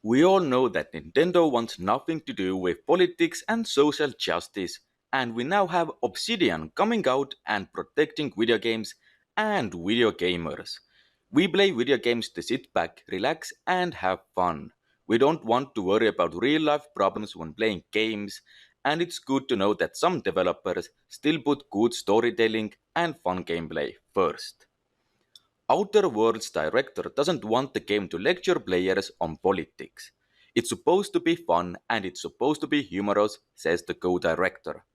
We all know that Nintendo wants nothing to do with politics and social justice, and we now have Obsidian coming out and protecting video games and video gamers. We play video games to sit back, relax, and have fun. We don't want to worry about real life problems when playing games, and it's good to know that some developers still put good storytelling and fun gameplay first. Outer Worlds director doesn't want the game to lecture players on politics. It's supposed to be fun and it's supposed to be humorous, says the co-director.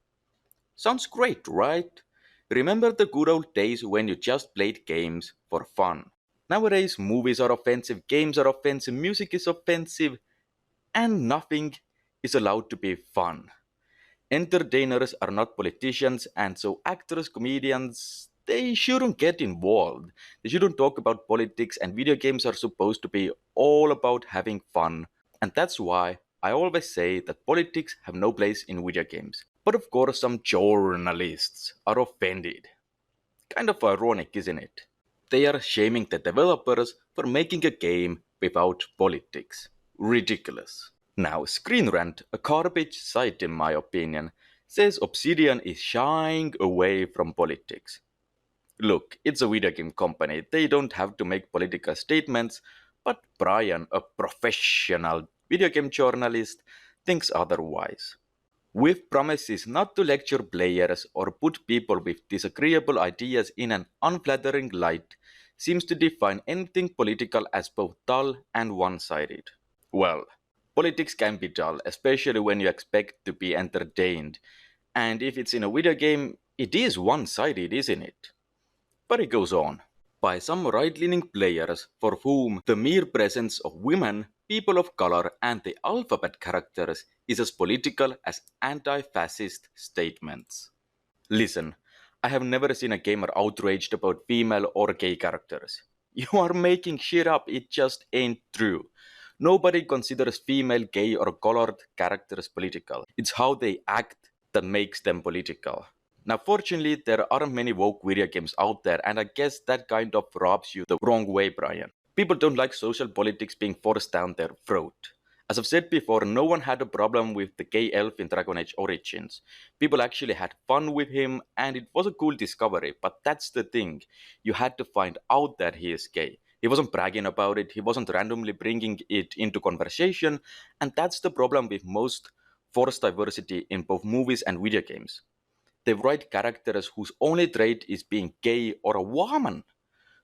Sounds great, right? Remember the good old days when you just played games for fun. Nowadays, movies are offensive, games are offensive, music is offensive, and nothing is allowed to be fun. Entertainers are not politicians, and so actors, comedians, they shouldn't get involved. They shouldn't talk about politics, and video games are supposed to be all about having fun. And that's why I always say that politics have no place in video games. But of course, some journalists are offended. Kind of ironic, isn't it? They are shaming the developers for making a game without politics. Ridiculous. Now, Screen Rant, a garbage site in my opinion, says Obsidian is shying away from politics. Look, it's a video game company, they don't have to make political statements, but Brian, a professional video game journalist, thinks otherwise. With promises not to lecture players or put people with disagreeable ideas in an unflattering light, seems to define anything political as both dull and one-sided. Well, politics can be dull, especially when you expect to be entertained. And if it's in a video game, it is one-sided, isn't it? But it goes on. By some right-leaning players for whom the mere presence of women, people of color, and the alphabet characters is as political as anti-fascist statements. Listen, I have never seen a gamer outraged about female or gay characters. You are making shit up, it just ain't true. Nobody considers female, gay, or colored characters political. It's how they act that makes them political. Now, fortunately, there aren't many woke video games out there, and I guess that kind of rubs you the wrong way, Brian. People don't like social politics being forced down their throat. As I've said before, no one had a problem with the gay elf in Dragon Age Origins. People actually had fun with him, and it was a cool discovery, but that's the thing. You had to find out that he is gay. He wasn't bragging about it, he wasn't randomly bringing it into conversation, and that's the problem with most forced diversity in both movies and video games. They write characters whose only trait is being gay or a woman.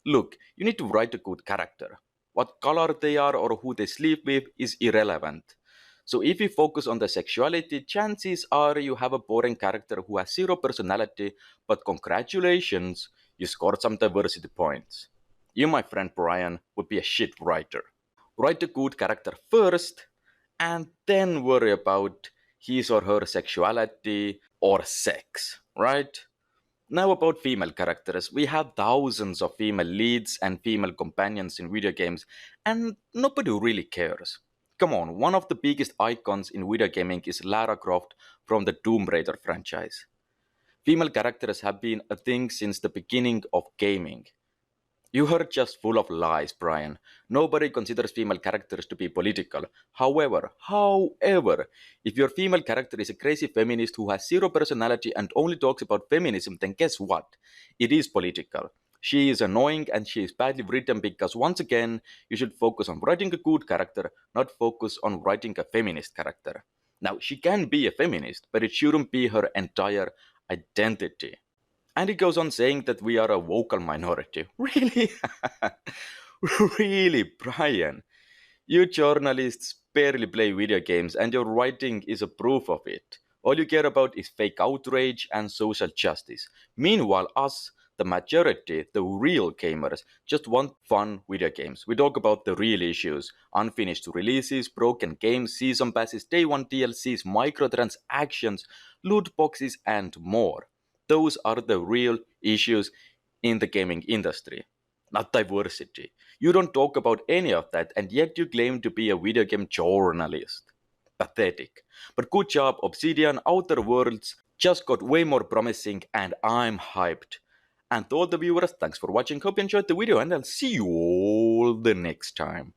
Look, you need to write a good character. What color they are or who they sleep with is irrelevant. So if you focus on the sexuality, chances are you have a boring character who has zero personality, but congratulations, you scored some diversity points. You, my friend Brian, would be a shit writer. Write a good character first, and then worry about his or her sexuality or sex, right? Now about female characters. We have thousands of female leads and female companions in video games, and nobody really cares. Come on, one of the biggest icons in video gaming is Lara Croft from the Tomb Raider franchise. Female characters have been a thing since the beginning of gaming. You are just full of lies, Brian. Nobody considers female characters to be political. However, if your female character is a crazy feminist who has zero personality and only talks about feminism, then guess what? It is political. She is annoying and she is badly written because once again, you should focus on writing a good character, not focus on writing a feminist character. Now, she can be a feminist, but it shouldn't be her entire identity. And it goes on saying that we are a vocal minority. Really? Really, Brian? You journalists barely play video games and your writing is a proof of it. All you care about is fake outrage and social justice. Meanwhile, us, the majority, the real gamers, just want fun video games. We talk about the real issues. Unfinished releases, broken games, season passes, day one DLCs, microtransactions, loot boxes, and more. Those are the real issues in the gaming industry, not diversity. You don't talk about any of that, and yet you claim to be a video game journalist. Pathetic. But good job, Obsidian. Outer Worlds just got way more promising, and I'm hyped. And to all the viewers, thanks for watching. Hope you enjoyed the video, and I'll see you all the next time.